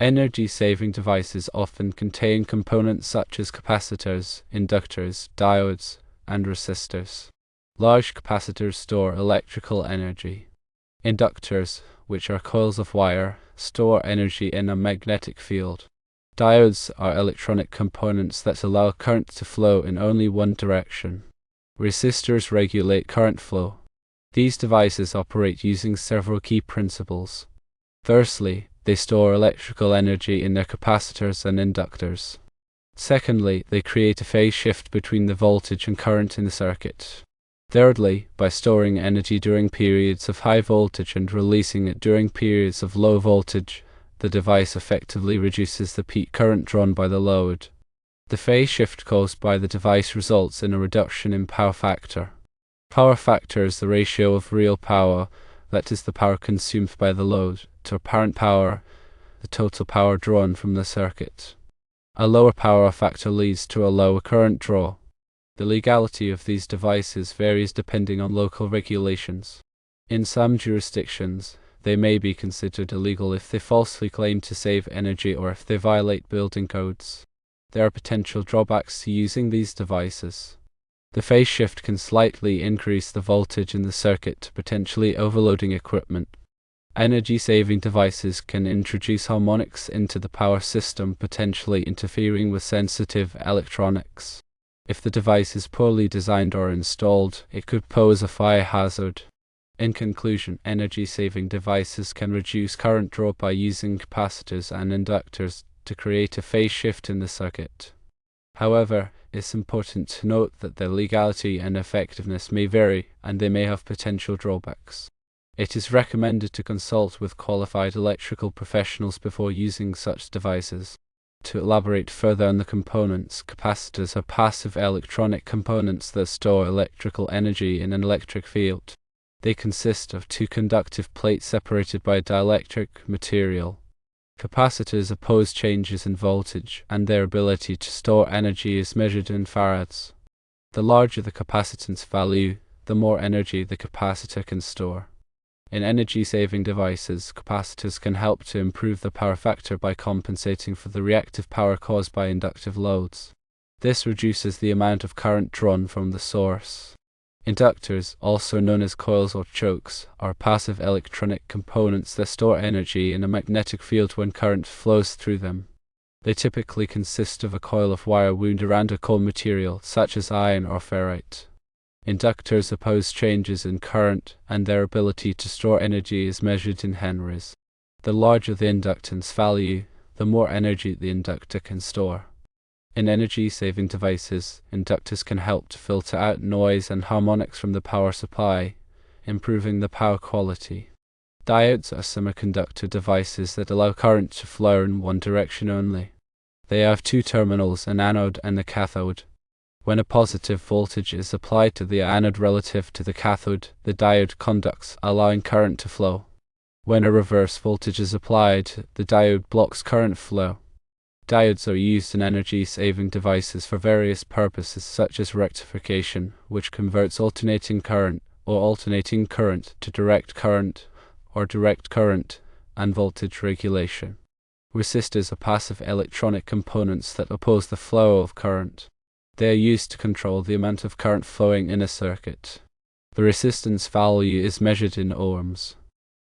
Energy-saving devices often contain components such as capacitors, inductors, diodes, and resistors. Large capacitors store electrical energy. Inductors, which are coils of wire, store energy in a magnetic field. Diodes are electronic components that allow current to flow in only one direction. Resistors regulate current flow. These devices operate using several key principles. Firstly, they store electrical energy in their capacitors and inductors. Secondly, they create a phase shift between the voltage and current in the circuit. Thirdly, by storing energy during periods of high voltage and releasing it during periods of low voltage, the device effectively reduces the peak current drawn by the load. The phase shift caused by the device results in a reduction in power factor. Power factor is the ratio of real power, that is the power consumed by the load, to apparent power, the total power drawn from the circuit. A lower power factor leads to a lower current draw. The legality of these devices varies depending on local regulations. In some jurisdictions, they may be considered illegal if they falsely claim to save energy or if they violate building codes. There are potential drawbacks to using these devices. The phase shift can slightly increase the voltage in the circuit, potentially overloading equipment. Energy-saving devices can introduce harmonics into the power system, potentially interfering with sensitive electronics. If the device is poorly designed or installed, it could pose a fire hazard. In conclusion, energy-saving devices can reduce current draw by using capacitors and inductors to create a phase shift in the circuit. However, it's important to note that their legality and effectiveness may vary, and they may have potential drawbacks. It is recommended to consult with qualified electrical professionals before using such devices. To elaborate further on the components, capacitors are passive electronic components that store electrical energy in an electric field. They consist of two conductive plates separated by a dielectric material. Capacitors oppose changes in voltage, and their ability to store energy is measured in farads. The larger the capacitance value, the more energy the capacitor can store. In energy-saving devices, capacitors can help to improve the power factor by compensating for the reactive power caused by inductive loads. This reduces the amount of current drawn from the source. Inductors, also known as coils or chokes, are passive electronic components that store energy in a magnetic field when current flows through them. They typically consist of a coil of wire wound around a cold material, such as iron or ferrite. Inductors oppose changes in current, and their ability to store energy is measured in henries. The larger the inductance value, the more energy the inductor can store. In energy-saving devices, inductors can help to filter out noise and harmonics from the power supply, improving the power quality. Diodes are semiconductor devices that allow current to flow in one direction only. They have two terminals, an anode and a cathode. When a positive voltage is applied to the anode relative to the cathode, the diode conducts, allowing current to flow. When a reverse voltage is applied, the diode blocks current flow. Diodes are used in energy-saving devices for various purposes such as rectification, which converts alternating current or alternating current to direct current or direct current, and voltage regulation. Resistors are passive electronic components that oppose the flow of current. They are used to control the amount of current flowing in a circuit. The resistance value is measured in ohms.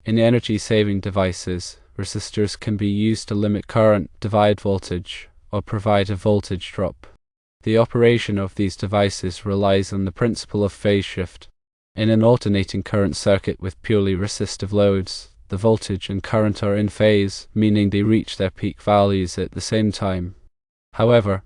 In energy-saving devices, resistors can be used to limit current, divide voltage, or provide a voltage drop. The operation of these devices relies on the principle of phase shift. In an alternating current circuit with purely resistive loads, the voltage and current are in phase, meaning they reach their peak values at the same time. However,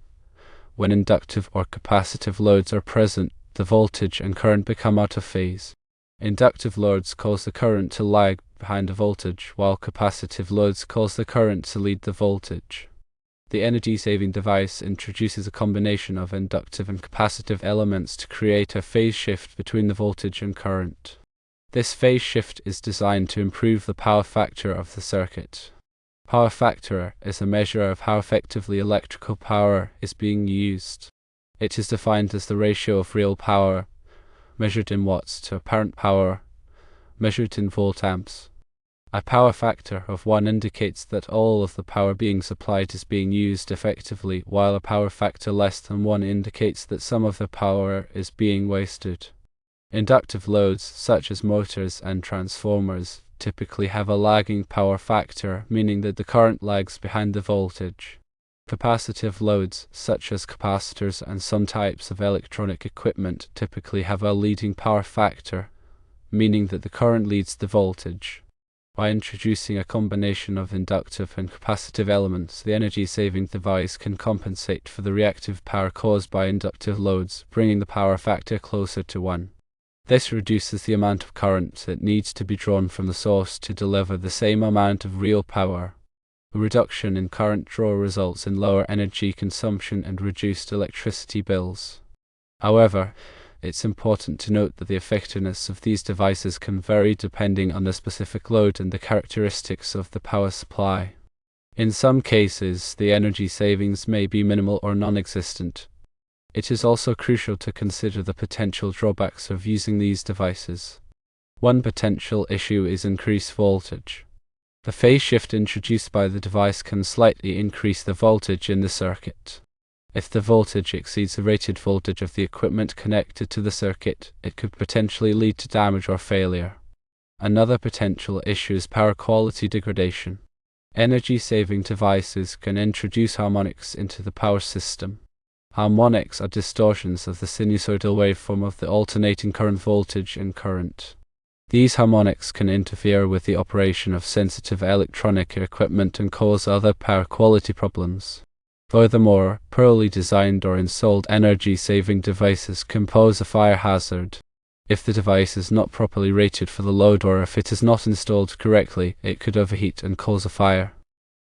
when inductive or capacitive loads are present, the voltage and current become out of phase. Inductive loads cause the current to lag behind the voltage, while capacitive loads cause the current to lead the voltage. The energy-saving device introduces a combination of inductive and capacitive elements to create a phase shift between the voltage and current. This phase shift is designed to improve the power factor of the circuit. Power factor is a measure of how effectively electrical power is being used. It is defined as the ratio of real power, measured in watts, to apparent power, measured in volt-amps. A power factor of 1 indicates that all of the power being supplied is being used effectively, while a power factor less than 1 indicates that some of the power is being wasted. Inductive loads, such as motors and transformers, typically have a lagging power factor, meaning that the current lags behind the voltage. Capacitive loads, such as capacitors and some types of electronic equipment, typically have a leading power factor, meaning that the current leads the voltage. By introducing a combination of inductive and capacitive elements, the energy-saving device can compensate for the reactive power caused by inductive loads, bringing the power factor closer to 1. This reduces the amount of current that needs to be drawn from the source to deliver the same amount of real power. A reduction in current draw results in lower energy consumption and reduced electricity bills. However, it's important to note that the effectiveness of these devices can vary depending on the specific load and the characteristics of the power supply. In some cases, the energy savings may be minimal or non-existent. It is also crucial to consider the potential drawbacks of using these devices. One potential issue is increased voltage. The phase shift introduced by the device can slightly increase the voltage in the circuit. If the voltage exceeds the rated voltage of the equipment connected to the circuit, it could potentially lead to damage or failure. Another potential issue is power quality degradation. Energy-saving devices can introduce harmonics into the power system. Harmonics are distortions of the sinusoidal waveform of the alternating current voltage and current. These harmonics can interfere with the operation of sensitive electronic equipment and cause other power quality problems. Furthermore, poorly designed or installed energy-saving devices can pose a fire hazard. If the device is not properly rated for the load or if it is not installed correctly, it could overheat and cause a fire.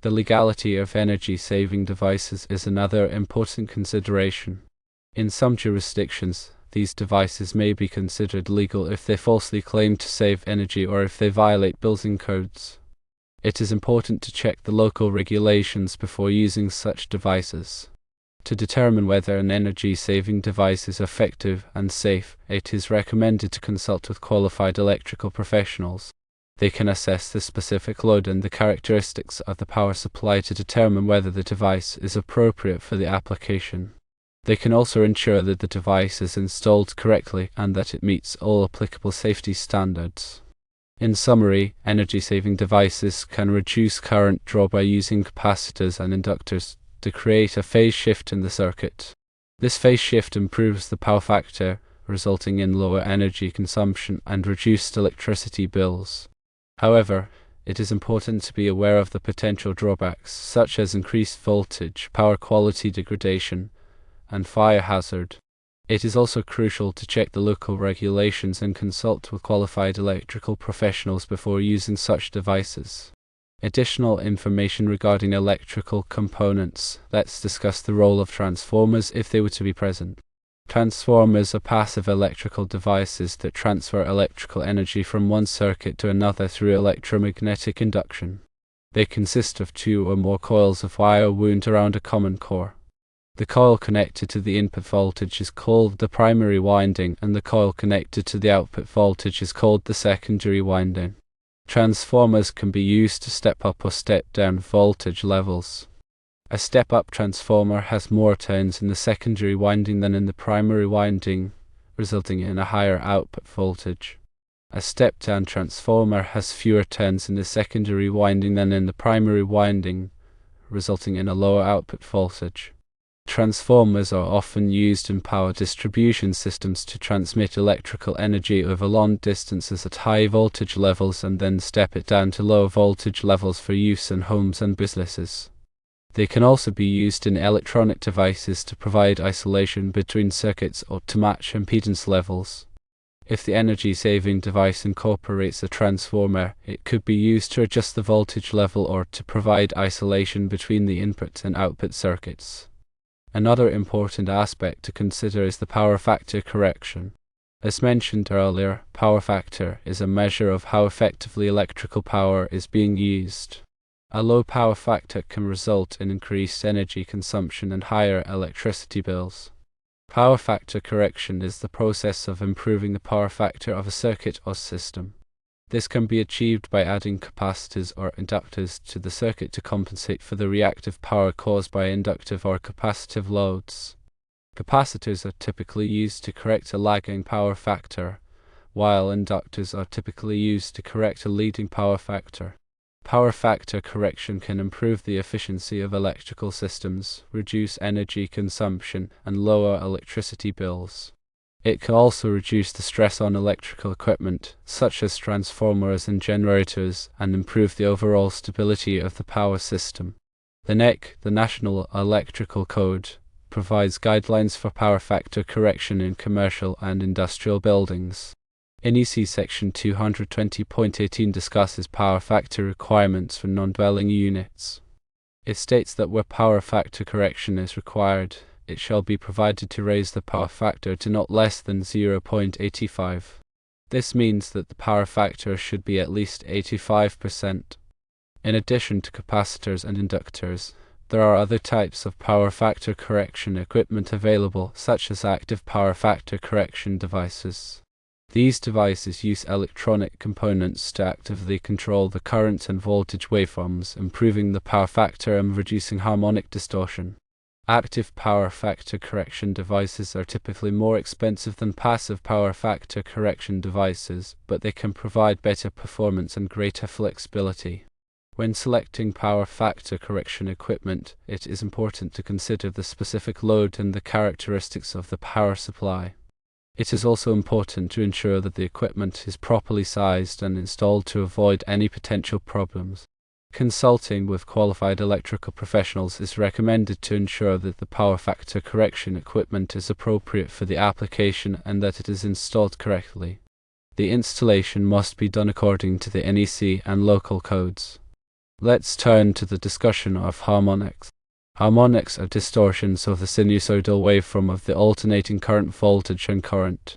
The legality of energy-saving devices is another important consideration. In some jurisdictions, these devices may be considered legal if they falsely claim to save energy or if they violate building codes. It is important to check the local regulations before using such devices. To determine whether an energy-saving device is effective and safe, it is recommended to consult with qualified electrical professionals. They can assess the specific load and the characteristics of the power supply to determine whether the device is appropriate for the application. They can also ensure that the device is installed correctly and that it meets all applicable safety standards. In summary, energy-saving devices can reduce current draw by using capacitors and inductors to create a phase shift in the circuit. This phase shift improves the power factor, resulting in lower energy consumption and reduced electricity bills. However, it is important to be aware of the potential drawbacks, such as increased voltage, power quality degradation, and fire hazard. It is also crucial to check the local regulations and consult with qualified electrical professionals before using such devices. Additional information regarding electrical components. Let's discuss the role of transformers if they were to be present. Transformers are passive electrical devices that transfer electrical energy from one circuit to another through electromagnetic induction. They consist of 2 or more coils of wire wound around a common core. The coil connected to the input voltage is called the primary winding, and the coil connected to the output voltage is called the secondary winding. Transformers can be used to step up or step down voltage levels. A step-up transformer has more turns in the secondary winding than in the primary winding, resulting in a higher output voltage. A step-down transformer has fewer turns in the secondary winding than in the primary winding, resulting in a lower output voltage. Transformers are often used in power distribution systems to transmit electrical energy over long distances at high voltage levels and then step it down to low voltage levels for use in homes and businesses. They can also be used in electronic devices to provide isolation between circuits or to match impedance levels. If the energy-saving device incorporates a transformer, it could be used to adjust the voltage level or to provide isolation between the input and output circuits. Another important aspect to consider is the power factor correction. As mentioned earlier, power factor is a measure of how effectively electrical power is being used. A low power factor can result in increased energy consumption and higher electricity bills. Power factor correction is the process of improving the power factor of a circuit or system. This can be achieved by adding capacitors or inductors to the circuit to compensate for the reactive power caused by inductive or capacitive loads. Capacitors are typically used to correct a lagging power factor, while inductors are typically used to correct a leading power factor. Power factor correction can improve the efficiency of electrical systems, reduce energy consumption, and lower electricity bills. It can also reduce the stress on electrical equipment, such as transformers and generators, and improve the overall stability of the power system. The NEC, the National Electrical Code, provides guidelines for power factor correction in commercial and industrial buildings. NEC Section 220.18 discusses power factor requirements for non-dwelling units. It states that where power factor correction is required, it shall be provided to raise the power factor to not less than 0.85. This means that the power factor should be at least 85%. In addition to capacitors and inductors, there are other types of power factor correction equipment available, such as active power factor correction devices. These devices use electronic components to actively control the current and voltage waveforms, improving the power factor and reducing harmonic distortion. Active power factor correction devices are typically more expensive than passive power factor correction devices, but they can provide better performance and greater flexibility. When selecting power factor correction equipment, it is important to consider the specific load and the characteristics of the power supply. It is also important to ensure that the equipment is properly sized and installed to avoid any potential problems. Consulting with qualified electrical professionals is recommended to ensure that the power factor correction equipment is appropriate for the application and that it is installed correctly. The installation must be done according to the NEC and local codes. Let's turn to the discussion of harmonics. Harmonics are distortions of the sinusoidal waveform of the alternating current, voltage, and current.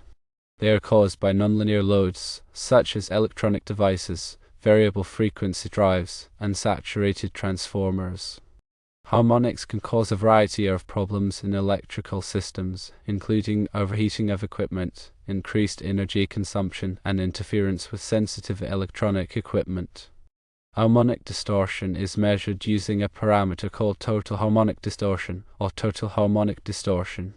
They are caused by nonlinear loads, such as electronic devices, variable frequency drives, and saturated transformers. Harmonics can cause a variety of problems in electrical systems, including overheating of equipment, increased energy consumption, and interference with sensitive electronic equipment. Harmonic distortion is measured using a parameter called total harmonic distortion, or total harmonic distortion.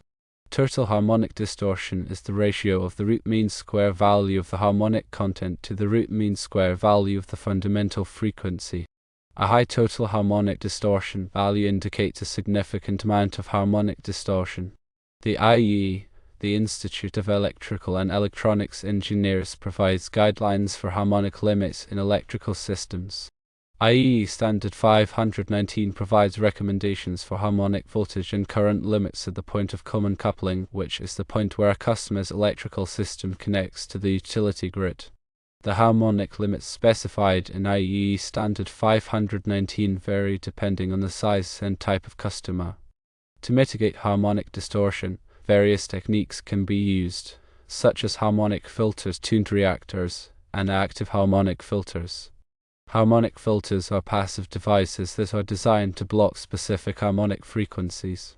Total harmonic distortion is the ratio of the root mean square value of the harmonic content to the root mean square value of the fundamental frequency. A high total harmonic distortion value indicates a significant amount of harmonic distortion. The IEE, the Institute of Electrical and Electronics Engineers, provides guidelines for harmonic limits in electrical systems. IEE Standard 519 provides recommendations for harmonic voltage and current limits at the point of common coupling, which is the point where a customer's electrical system connects to the utility grid. The harmonic limits specified in IEE Standard 519 vary depending on the size and type of customer. To mitigate harmonic distortion, various techniques can be used, such as harmonic filters, tuned reactors, and active harmonic filters. Harmonic filters are passive devices that are designed to block specific harmonic frequencies.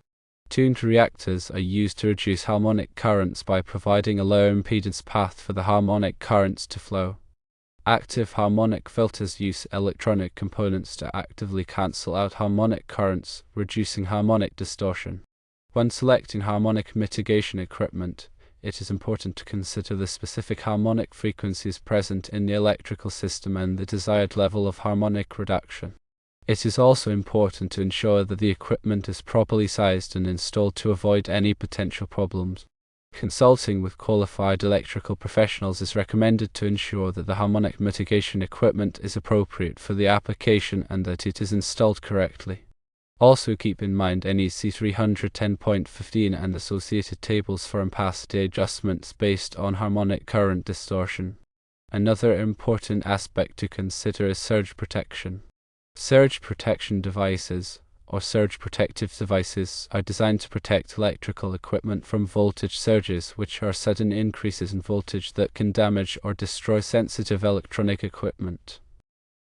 Tuned reactors are used to reduce harmonic currents by providing a low impedance path for the harmonic currents to flow. Active harmonic filters use electronic components to actively cancel out harmonic currents, reducing harmonic distortion. When selecting harmonic mitigation equipment, it is important to consider the specific harmonic frequencies present in the electrical system and the desired level of harmonic reduction. It is also important to ensure that the equipment is properly sized and installed to avoid any potential problems. Consulting with qualified electrical professionals is recommended to ensure that the harmonic mitigation equipment is appropriate for the application and that it is installed correctly. Also keep in mind NEC 310.15 and associated tables for ampacity adjustments based on harmonic current distortion. Another important aspect to consider is surge protection. Surge protection devices, or surge protective devices, are designed to protect electrical equipment from voltage surges, which are sudden increases in voltage that can damage or destroy sensitive electronic equipment.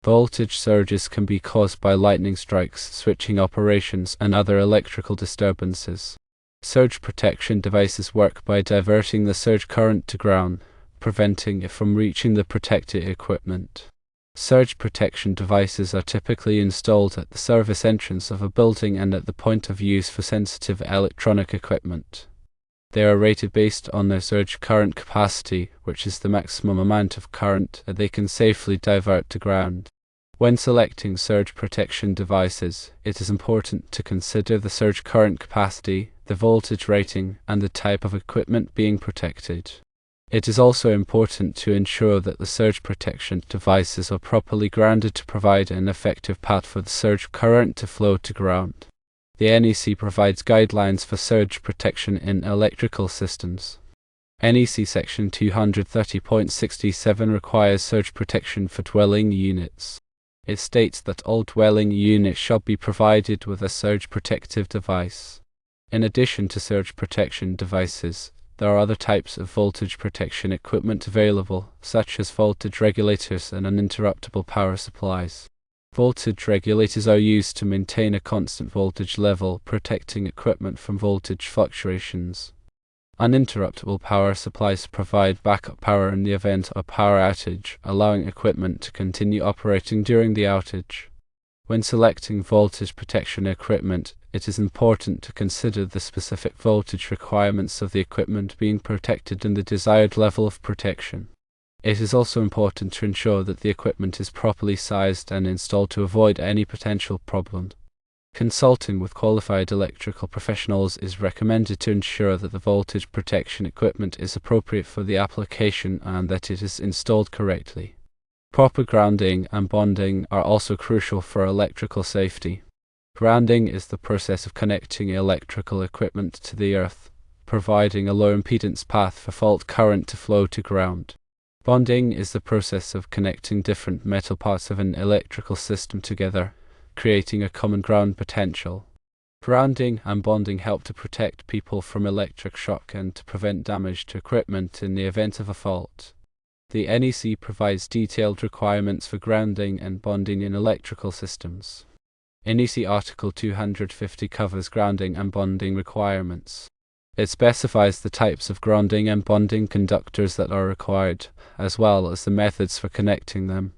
Voltage surges can be caused by lightning strikes, switching operations, and other electrical disturbances. Surge protection devices work by diverting the surge current to ground, preventing it from reaching the protected equipment. Surge protection devices are typically installed at the service entrance of a building and at the point of use for sensitive electronic equipment. They are rated based on their surge current capacity, which is the maximum amount of current that they can safely divert to ground. When selecting surge protection devices, it is important to consider the surge current capacity, the voltage rating, and the type of equipment being protected. It is also important to ensure that the surge protection devices are properly grounded to provide an effective path for the surge current to flow to ground. The NEC provides guidelines for surge protection in electrical systems. NEC Section 230.67 requires surge protection for dwelling units. It states that all dwelling units shall be provided with a surge protective device. In addition to surge protection devices, there are other types of voltage protection equipment available, such as voltage regulators and uninterruptible power supplies. Voltage regulators are used to maintain a constant voltage level, protecting equipment from voltage fluctuations. Uninterruptible power supplies provide backup power in the event of a power outage, allowing equipment to continue operating during the outage. When selecting voltage protection equipment, it is important to consider the specific voltage requirements of the equipment being protected and the desired level of protection. It is also important to ensure that the equipment is properly sized and installed to avoid any potential problem. Consulting with qualified electrical professionals is recommended to ensure that the voltage protection equipment is appropriate for the application and that it is installed correctly. Proper grounding and bonding are also crucial for electrical safety. Grounding is the process of connecting electrical equipment to the earth, providing a low impedance path for fault current to flow to ground. Bonding is the process of connecting different metal parts of an electrical system together, creating a common ground potential. Grounding and bonding help to protect people from electric shock and to prevent damage to equipment in the event of a fault. The NEC provides detailed requirements for grounding and bonding in electrical systems. NEC Article 250 covers grounding and bonding requirements. It specifies the types of grounding and bonding conductors that are required, as well as the methods for connecting them.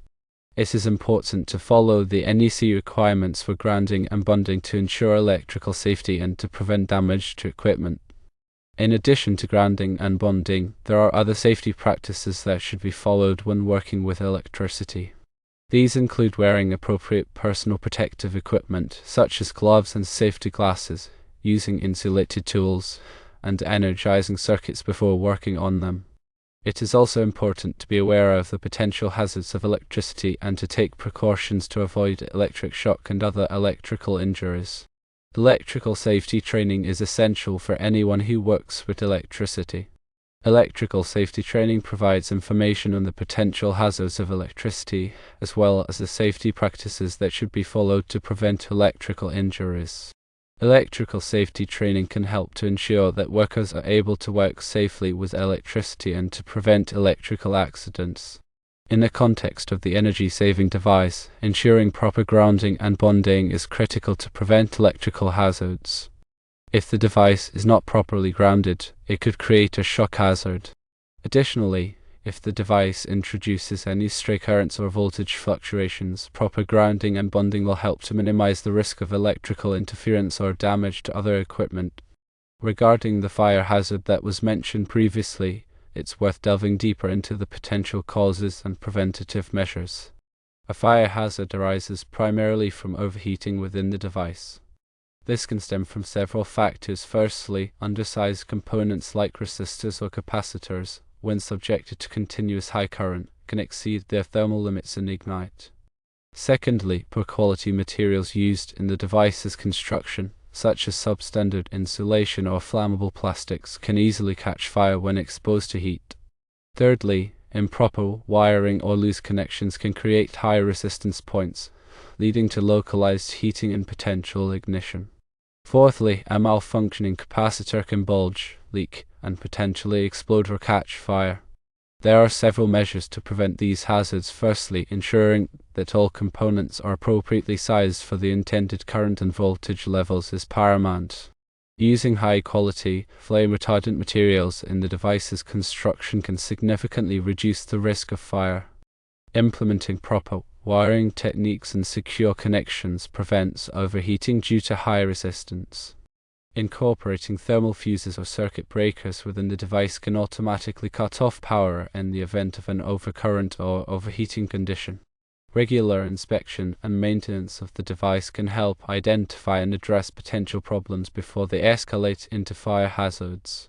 It is important to follow the NEC requirements for grounding and bonding to ensure electrical safety and to prevent damage to equipment. In addition to grounding and bonding, there are other safety practices that should be followed when working with electricity. These include wearing appropriate personal protective equipment, such as gloves and safety glasses, using insulated tools, and energizing circuits before working on them. It is also important to be aware of the potential hazards of electricity and to take precautions to avoid electric shock and other electrical injuries. Electrical safety training is essential for anyone who works with electricity. Electrical safety training provides information on the potential hazards of electricity, as well as the safety practices that should be followed to prevent electrical injuries. Electrical safety training can help to ensure that workers are able to work safely with electricity and to prevent electrical accidents. In the context of the energy-saving device, ensuring proper grounding and bonding is critical to prevent electrical hazards. If the device is not properly grounded, it could create a shock hazard. Additionally, if the device introduces any stray currents or voltage fluctuations, proper grounding and bonding will help to minimize the risk of electrical interference or damage to other equipment. Regarding the fire hazard that was mentioned previously, it's worth delving deeper into the potential causes and preventative measures. A fire hazard arises primarily from overheating within the device. This can stem from several factors. Firstly, undersized components like resistors or capacitors, when subjected to continuous high current, can exceed their thermal limits and ignite. Secondly, poor quality materials used in the device's construction, such as substandard insulation or flammable plastics, can easily catch fire when exposed to heat. Thirdly, improper wiring or loose connections can create high resistance points, leading to localized heating and potential ignition. Fourthly, a malfunctioning capacitor can bulge, leak, and potentially explode or catch fire. There are several measures to prevent these hazards. Firstly, ensuring that all components are appropriately sized for the intended current and voltage levels is paramount. Using high-quality, flame-retardant materials in the device's construction can significantly reduce the risk of fire. Implementing proper wiring techniques and secure connections prevents overheating due to high resistance. Incorporating thermal fuses or circuit breakers within the device can automatically cut off power in the event of an overcurrent or overheating condition. Regular inspection and maintenance of the device can help identify and address potential problems before they escalate into fire hazards.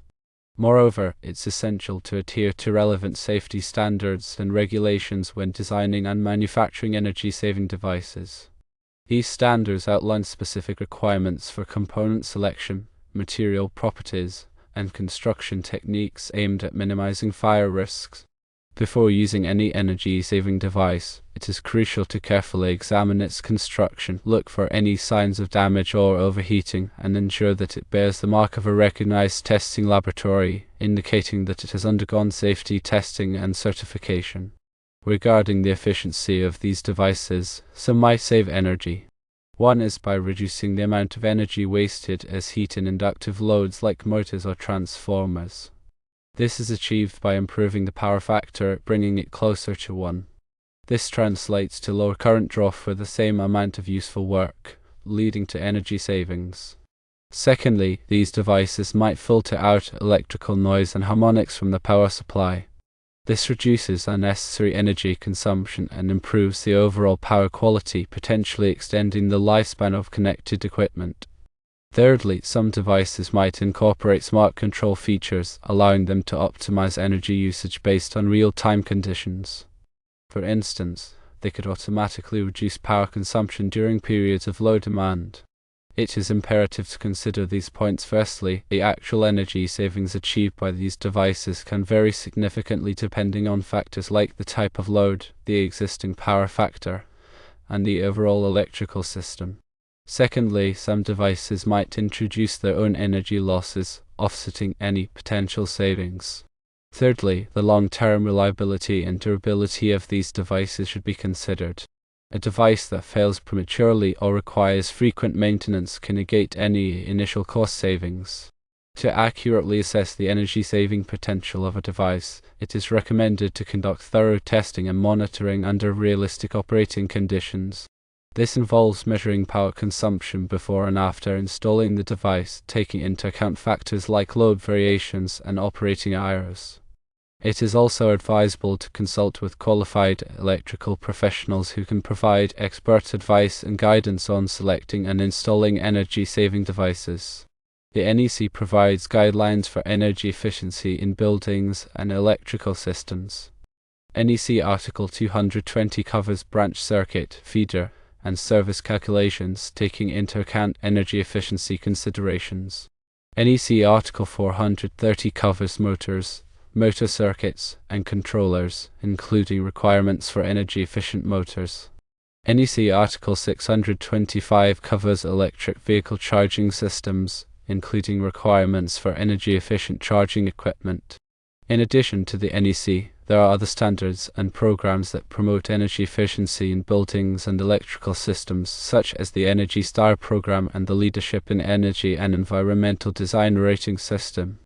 Moreover, it's essential to adhere to relevant safety standards and regulations when designing and manufacturing energy-saving devices. These standards outline specific requirements for component selection, material properties, and construction techniques aimed at minimizing fire risks. Before using any energy-saving device, it is crucial to carefully examine its construction, look for any signs of damage or overheating, and ensure that it bears the mark of a recognized testing laboratory, indicating that it has undergone safety testing and certification. Regarding the efficiency of these devices, some might save energy. One is by reducing the amount of energy wasted as heat in inductive loads like motors or transformers. This is achieved by improving the power factor, bringing it closer to 1. This translates to lower current draw for the same amount of useful work, leading to energy savings. Secondly, these devices might filter out electrical noise and harmonics from the power supply. This reduces unnecessary energy consumption and improves the overall power quality, potentially extending the lifespan of connected equipment. Thirdly, some devices might incorporate smart control features, allowing them to optimize energy usage based on real-time conditions. For instance, they could automatically reduce power consumption during periods of low demand. It is imperative to consider these points. Firstly, the actual energy savings achieved by these devices can vary significantly depending on factors like the type of load, the existing power factor, and the overall electrical system. Secondly, some devices might introduce their own energy losses, offsetting any potential savings. Thirdly, the long-term reliability and durability of these devices should be considered. A device that fails prematurely or requires frequent maintenance can negate any initial cost savings. To accurately assess the energy-saving potential of a device, it is recommended to conduct thorough testing and monitoring under realistic operating conditions. This involves measuring power consumption before and after installing the device, taking into account factors like load variations and operating hours. It is also advisable to consult with qualified electrical professionals who can provide expert advice and guidance on selecting and installing energy-saving devices. The NEC provides guidelines for energy efficiency in buildings and electrical systems. NEC Article 220 covers branch circuit, feeder, and service calculations, taking into account energy efficiency considerations. NEC Article 430 covers motors, motor circuits, and controllers, including requirements for energy-efficient motors. NEC Article 625 covers electric vehicle charging systems, including requirements for energy-efficient charging equipment. In addition to the NEC, there are other standards and programs that promote energy efficiency in buildings and electrical systems, such as the Energy Star program and the Leadership in Energy and Environmental Design rating system.